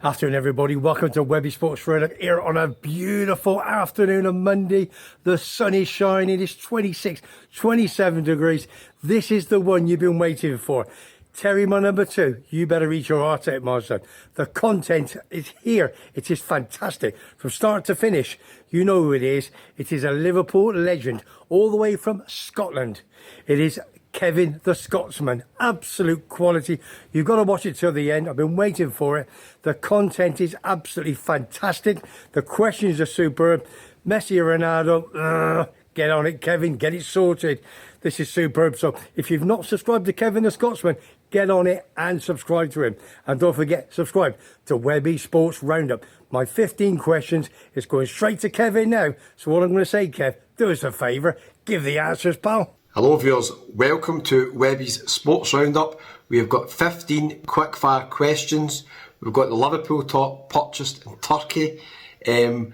Afternoon, everybody. Welcome to Webby Sports Roundup here on a beautiful afternoon of Monday. The sun is shining. It's 26, 27 degrees. This is the one you've been waiting for. Terry, my number 2, you better reach your heart out, my son. The content is here. It is fantastic. From start to finish, you know who it is. It is a Liverpool legend, all the way from Scotland. It is Kevin the Scotsman. Absolute quality. You've got to watch it till the end. I've been waiting for it. The content is absolutely fantastic. The questions are superb. Messi or Ronaldo, get on it, Kevin. Get it sorted. This is superb. So if you've not subscribed to Kevin the Scotsman, get on it and subscribe to him. And don't forget, subscribe to Webby Sports Roundup. My 15 questions is going straight to Kevin now. So what I'm going to say, Kev, do us a favour. Give the answers, pal. Hello viewers, welcome to Webby's Sports Roundup. We have got 15 quickfire questions. We've got the Liverpool top purchased in Turkey, and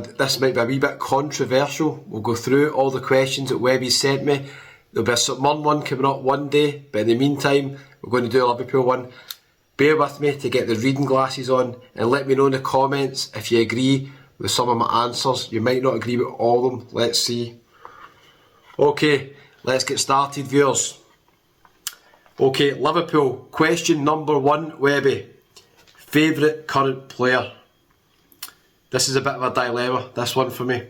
this might be a wee bit controversial. We'll go through all the questions that Webby's sent me. There'll be a SCOTSMAN one coming up one day, but in the meantime we're going to do a Liverpool one. Bear with me to get the reading glasses on and let me know in the comments if you agree with some of my answers. You might not agree with all of them, let's see. Okay, let's get started, viewers. Okay, Liverpool. Question number 1, Webby. Favourite current player? This is a bit of a dilemma, this one for me.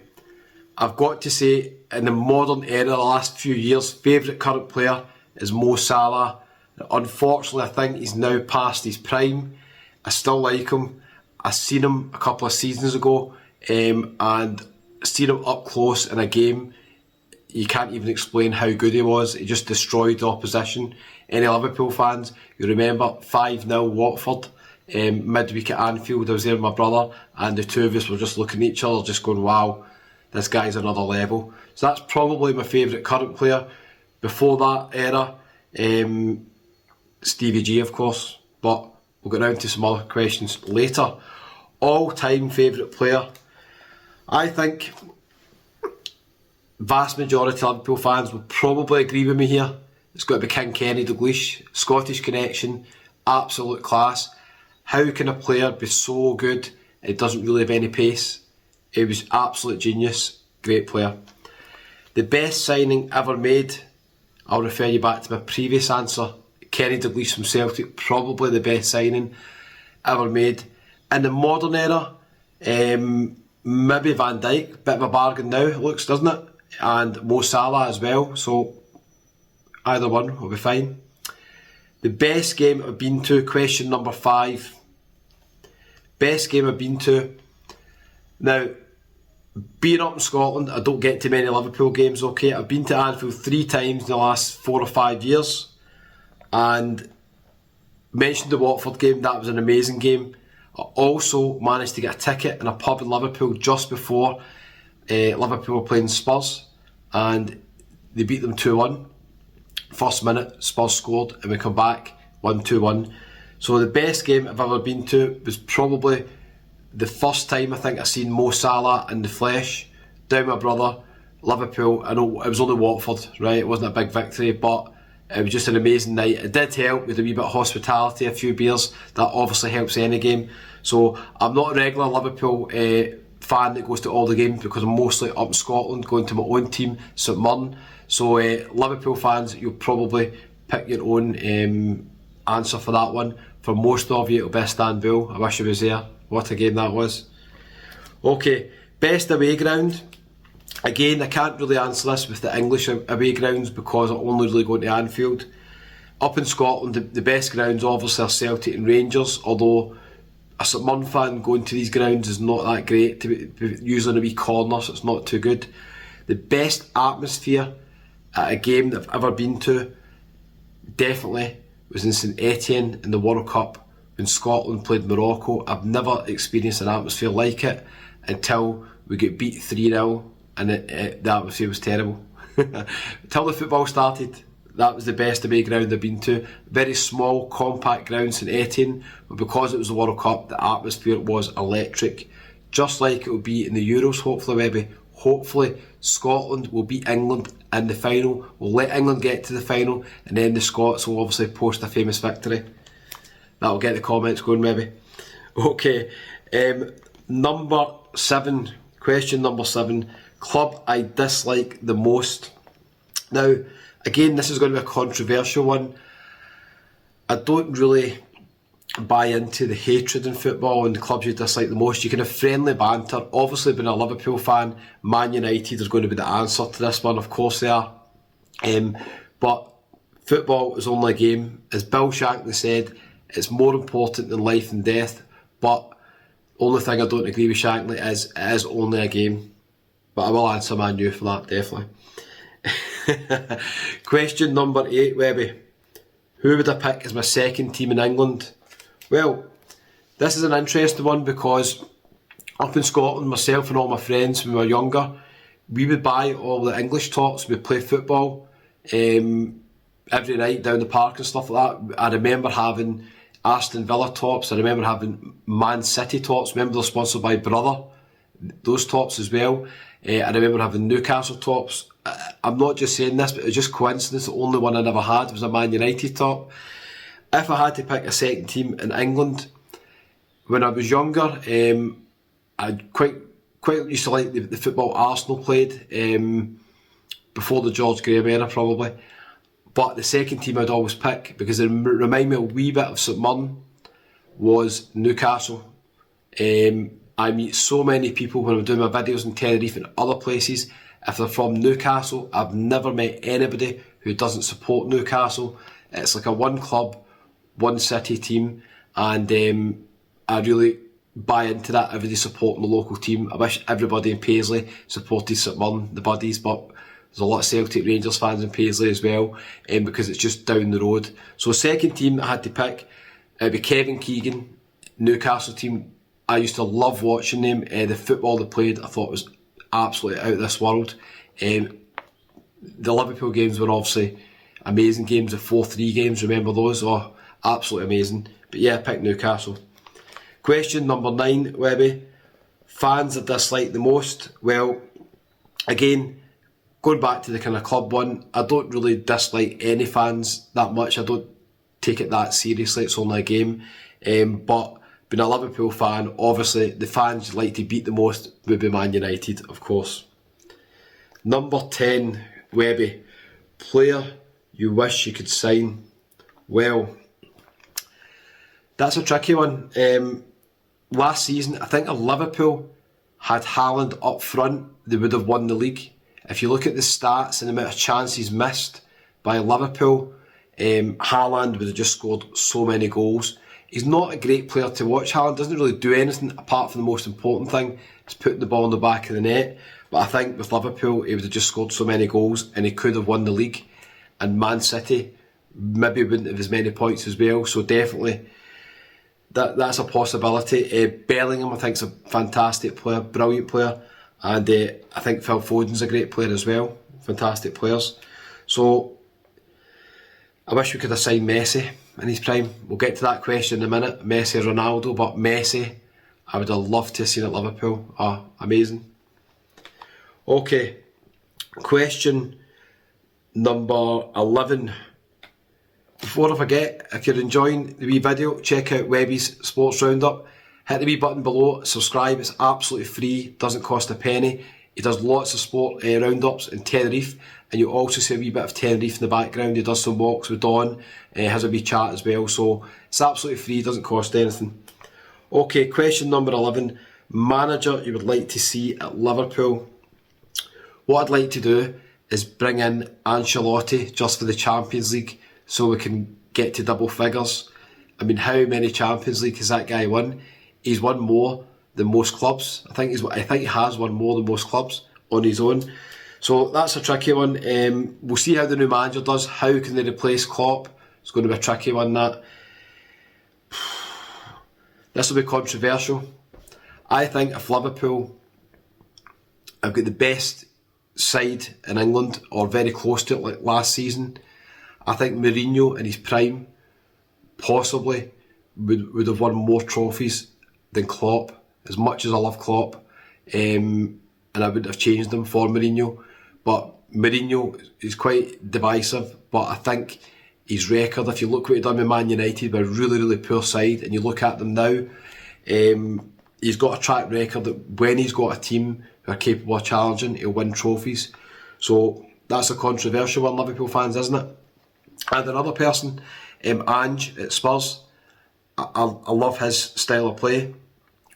I've got to say, in the modern era, the last few years, favourite current player is Mo Salah. Unfortunately, I think he's now past his prime. I still like him. I seen him a couple of seasons ago, and seen him up close in a game. You can't even explain how good he was. He just destroyed the opposition. Any Liverpool fans, you remember 5-0 Watford, midweek at Anfield. I was there with my brother, and the two of us were just looking at each other, just going, wow, this guy's another level. So that's probably my favourite current player. Before that era, Stevie G, of course, but we'll get round to some other questions later. All-time favourite player? I think vast majority of Liverpool fans will probably agree with me here. It's got to be King Kenny Dalglish. Scottish connection, absolute class. How can a player be so good and doesn't really have any pace? He was absolute genius, great player. The best signing ever made, I'll refer you back to my previous answer. Kenny Dalglish from Celtic, probably the best signing ever made. In the modern era, maybe Van Dijk, bit of a bargain now, it looks, doesn't it? And Mo Salah as well, so either one will be fine. The best game I've been to, question number 5. Best game I've been to. Now, being up in Scotland, I don't get to many Liverpool games, okay? I've been to Anfield 3 times in the last 4 or 5 years, and mentioned the Watford game, that was an amazing game. I also managed to get a ticket in a pub in Liverpool just before Liverpool were playing Spurs, and they beat them 2-1. First minute, Spurs scored, and we come back 1-2-1. So the best game I've ever been to was probably the first time I think I seen Mo Salah in the flesh, down my brother, Liverpool. I know it was only Watford, right? It wasn't a big victory, but it was just an amazing night. It did help with a wee bit of hospitality, a few beers. That obviously helps any game. So I'm not a regular Liverpool fan that goes to all the games because I'm mostly up in Scotland going to my own team, St Mirren. So Liverpool fans, you'll probably pick your own answer for that one. For most of you, it'll be Istanbul. I wish I was there. What a game that was. Okay, best away ground. Again, I can't really answer this with the English away grounds because I only really go to Anfield. Up in Scotland, the best grounds obviously are Celtic and Rangers, although a St Mirren fan going to these grounds is not that great, usually in a wee corner, so it's not too good. The best atmosphere at a game that I've ever been to definitely was in St Etienne in the World Cup when Scotland played Morocco. I've never experienced an atmosphere like it until we get beat 3-0, and the atmosphere was terrible. Until the football started, that was the best away ground I've been to. Very small, compact ground, St Etienne, but because it was the World Cup, the atmosphere was electric. Just like it will be in the Euros, hopefully, maybe. Hopefully, Scotland will beat England in the final. We'll let England get to the final, and then the Scots will obviously post a famous victory. That'll get the comments going, maybe. Okay, question number 7, club I dislike the most. Now, again, this is going to be a controversial one. I don't really buy into the hatred in football and the clubs you dislike the most. You can have friendly banter. Obviously, being a Liverpool fan, Man United is going to be the answer to this one. Of course they are. But football is only a game. As Bill Shankly said, it's more important than life and death. But the only thing I don't agree with Shankly is it is only a game. But I will answer Man U for that, definitely. Question number 8, Webby. Who would I pick as my second team in England? Well, this is an interesting one because up in Scotland, myself and all my friends when we were younger, we would buy all the English tops, we'd play football every night down the park and stuff like that. I remember having Aston Villa tops, I remember having Man City tops, remember they're sponsored by Brother, those tops as well. I remember having Newcastle tops. I'm not just saying this, but it's just coincidence. The only one I never had was a Man United top. If I had to pick a second team in England, when I was younger, I quite used to like the football Arsenal played before the George Graham era probably. But the second team I'd always pick, because it reminded me a wee bit of St Mirren, was Newcastle. I meet so many people when I'm doing my videos in Tenerife and other places. If they're from Newcastle, I've never met anybody who doesn't support Newcastle. It's like a one club, one city team, and I really buy into that, everybody supporting the local team. I wish everybody in Paisley supported St Mirren, the buddies, but there's a lot of Celtic Rangers fans in Paisley as well, because it's just down the road. So second team I had to pick, it'd be Kevin Keegan, Newcastle team. I used to love watching them. The football they played, I thought was absolutely out of this world. The Liverpool games were obviously amazing games, the 4-3 games, remember those? Oh, absolutely amazing. But yeah, I picked Newcastle. Question number 9, Webby. Fans I dislike the most? Well, again, going back to the kind of club one, I don't really dislike any fans that much. I don't take it that seriously, it's only a game. But being a Liverpool fan, obviously the fans you'd like to beat the most would be Man United, of course. Number 10, Webby. Player you wish you could sign? Well, that's a tricky one. Last season, I think if Liverpool had Haaland up front, they would have won the league. If you look at the stats and the amount of chances missed by Liverpool, Haaland would have just scored so many goals. He's not a great player to watch. Haaland doesn't really do anything apart from the most important thing, is putting the ball in the back of the net. But I think with Liverpool, he would have just scored so many goals and he could have won the league. And Man City maybe wouldn't have as many points as well. So definitely, that's a possibility. Bellingham, I think, is a fantastic player, brilliant player. And I think Phil Foden's a great player as well. Fantastic players. So I wish we could have signed Messi in his prime. We'll get to that question in a minute. Messi or Ronaldo, but Messi, I would have loved to have seen at Liverpool. Oh, amazing. Okay, question number 11. Before I forget, if you're enjoying the wee video, check out WEBBY'S Sports Roundup. Hit the wee button below, subscribe, it's absolutely free, doesn't cost a penny. He does lots of sport roundups in Tenerife, and you also see a wee bit of Tenerife in the background. He does some walks with Dawn, has a wee chat as well, so it's absolutely free, doesn't cost anything. Okay, question number 11. Manager you would like to see at Liverpool? What I'd like to do is bring in Ancelotti just for the Champions League so we can get to double figures. I mean, how many Champions League has that guy won? He's won more than most clubs. I think he has won more than most clubs on his own. So that's a tricky one. We'll see how the new manager does. How can they replace Klopp? It's going to be a tricky one, that. This will be controversial. I think if Liverpool have got the best side in England, or very close to it like last season, I think Mourinho in his prime possibly would have won more trophies than Klopp, as much as I love Klopp, and I wouldn't have changed him for Mourinho. But Mourinho is quite divisive, but I think his record, if you look what he done with Man United, with a really, really poor side, and you look at them now, He's got a track record that when he's got a team who are capable of challenging, he'll win trophies. So that's a controversial one, Liverpool fans, isn't it? And another person, Ange at Spurs. I love his style of play.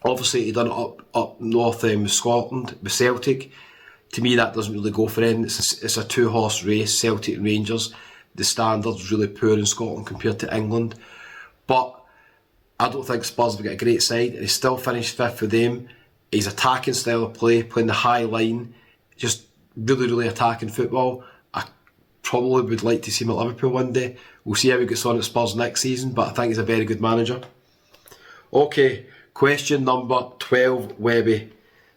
Obviously, he done it up north Scotland with Celtic. To me, that doesn't really go for him. It's a two-horse race, Celtic and Rangers. The standard's really poor in Scotland compared to England. But I don't think Spurs have got a great side, and he's still finished 5th for them. His attacking style of play, playing the high line, just really, really attacking football. I probably would like to see him at Liverpool one day. We'll see how he gets on at Spurs next season, but I think he's a very good manager. Okay, question number 12, Webby.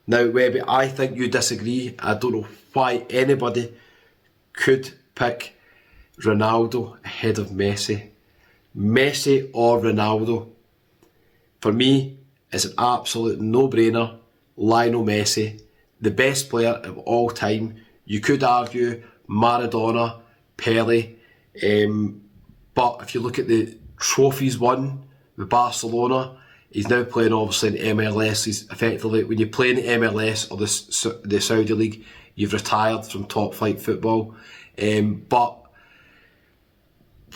Now, Webby, I think you disagree. I don't know why anybody could pick Ronaldo ahead of Messi. Messi or Ronaldo? For me, it's an absolute no-brainer. Lionel Messi, the best player of all time. You could argue Maradona, Pele, but if you look at the trophies won with Barcelona, he's now playing obviously in MLS. He's effectively, when you play in the MLS or the Saudi League, you've retired from top flight football. But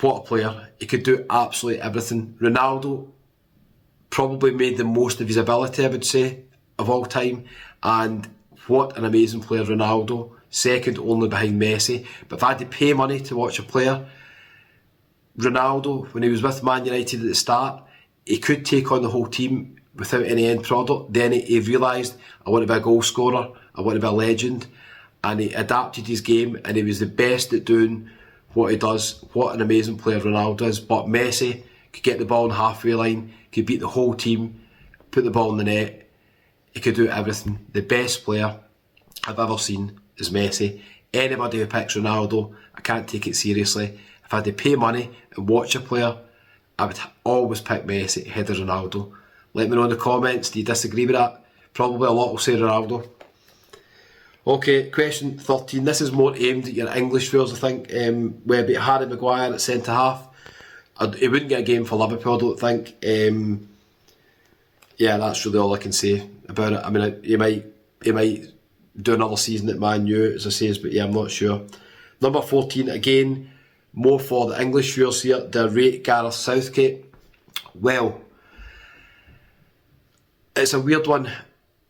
what a player. He could do absolutely everything. Ronaldo probably made the most of his ability, I would say, of all time. And what an amazing player, Ronaldo. Second only behind Messi. But if I had to pay money to watch a player, Ronaldo, when he was with Man United at the start, he could take on the whole team without any end product. Then he realised, I want to be a goal scorer, I want to be a legend. And he adapted his game, and he was the best at doing what he does. What an amazing player Ronaldo is. But Messi could get the ball on the halfway line, could beat the whole team, put the ball in the net. He could do everything. The best player I've ever seen is Messi. Anybody who picks Ronaldo, I can't take it seriously. If I had to pay money and watch a player, I would always pick Messi ahead of Ronaldo. Let me know in the comments, do you disagree with that? Probably a lot will say Ronaldo. Okay, question 13. This is more aimed at your English viewers, I think. Webby, Harry Maguire at centre half. He wouldn't get a game for Liverpool, I don't think. Yeah, that's really all I can say about it. I mean, he might do another season at Man U, as I say, but yeah, I'm not sure. Number 14, again, more for the English viewers here. Do I rate Gareth Southgate? Well, it's a weird one.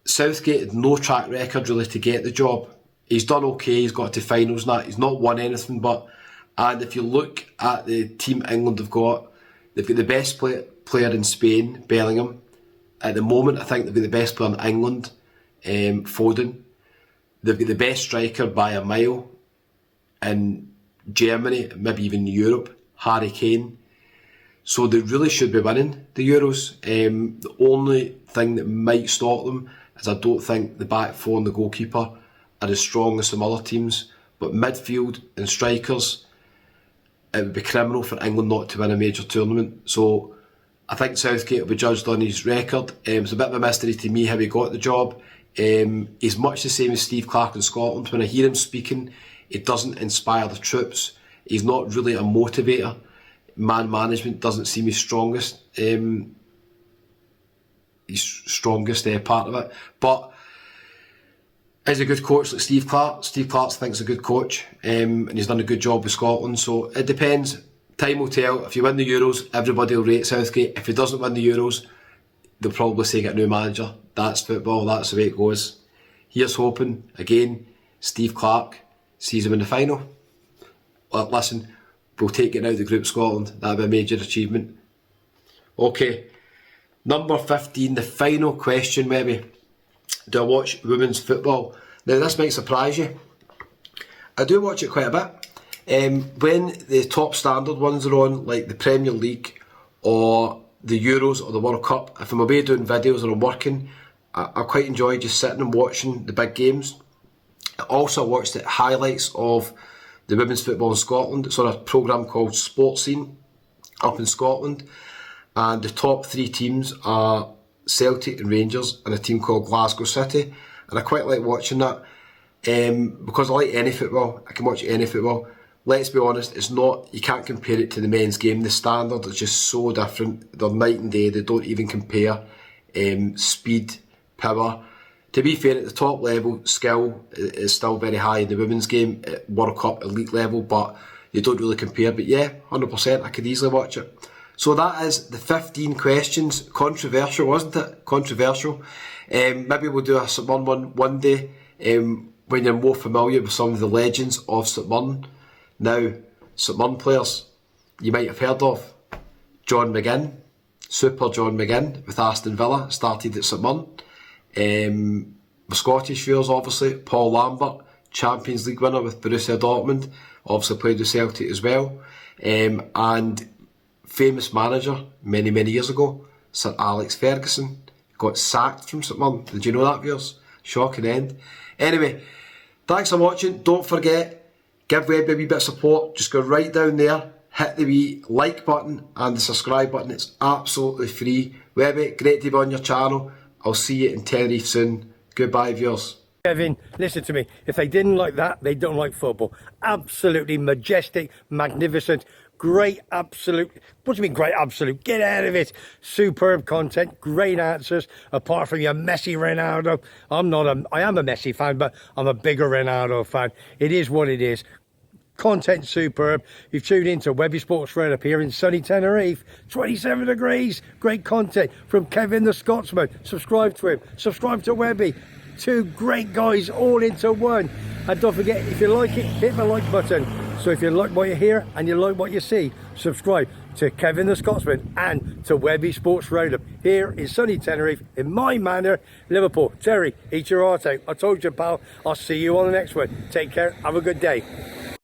Southgate had no track record really to get the job. He's done okay, he's got to finals and that. He's not won anything, and if you look at the team England have got, they've got the best player in Spain, Bellingham. At the moment, I think they've got the best player in England, Foden. They've got the best striker by a mile in Germany, maybe even Europe, Harry Kane. So they really should be winning the Euros. The only thing that might stop them is I don't think the back four and the goalkeeper are as strong as some other teams. But midfield and strikers, it would be criminal for England not to win a major tournament. So I think Southgate will be judged on his record. It's a bit of a mystery to me how he got the job. He's much the same as Steve Clarke in Scotland. When I hear him speaking, it doesn't inspire the troops. He's not really a motivator. Man management doesn't seem his strongest part of it. But he's a good coach like Steve Clarke. Steve Clarke thinks he's a good coach, and he's done a good job with Scotland. So it depends. Time will tell. If you win the Euros, everybody will rate Southgate. If he doesn't win the Euros, they'll probably say get a new manager. That's football, that's the way it goes. Here's hoping, again, Steve Clarke sees him in the final. Well, listen, we'll take it out of the group, Scotland. That'll be a major achievement. Okay, number 15, the final question maybe. Do I watch women's football? Now this might surprise you. I do watch it quite a bit. When the top standard ones are on, like the Premier League or the Euros or the World Cup, if I'm away doing videos or I'm working, I quite enjoy just sitting and watching the big games. I also watched the highlights of the women's football in Scotland. It's on a programme called Sports Scene up in Scotland, and the top three teams are Celtic and Rangers and a team called Glasgow City, and I quite like watching that because I like any football. I can watch any football. Let's be honest, it's not, you can't compare it to the men's game. The standard is just so different. They're night and day, they don't even compare. speed, power. To be fair, at the top level, skill is still very high in the women's game at World Cup elite level, but you don't really compare. But yeah, 100%, I could easily watch it. So that is the 15 questions. Controversial, wasn't it? Controversial. Maybe we'll do a St Mirren one day when you're more familiar with some of the legends of St Mirren. Now, St Mirren players you might have heard of. John McGinn, Super John McGinn with Aston Villa, started at St Mirren. The Scottish viewers, obviously, Paul Lambert, Champions League winner with Borussia Dortmund, obviously played with Celtic as well. And famous manager many years ago, Sir Alex Ferguson, got sacked from St Mirren. Did you know that, viewers? Shocking end. Anyway, thanks for watching. Don't forget, give Webby a wee bit of support. Just go right down there, hit the wee like button and the subscribe button. It's absolutely free. Webby, great to be on your channel. I'll see you in Tenerife soon. Goodbye, viewers. Kevin, listen to me. If they didn't like that, they don't like football. Absolutely majestic, magnificent, great absolute. What do you mean great absolute? Get out of it. Superb content, great answers. Apart from your Messi Ronaldo. I am a Messi fan, but I'm a bigger Ronaldo fan. It is what it is. Content superb. You've tuned into Webby Sports Roundup here in sunny Tenerife. 27 degrees. Great content from Kevin the Scotsman. Subscribe to him. Subscribe to Webby. Two great guys all into one. And don't forget, if you like it, hit the like button. So if you like what you hear and you like what you see, subscribe to Kevin the Scotsman and to Webby Sports Roundup here in sunny Tenerife in my manor, Liverpool. Terry, eat your heart out. I told you, pal. I'll see you on the next one. Take care. Have a good day.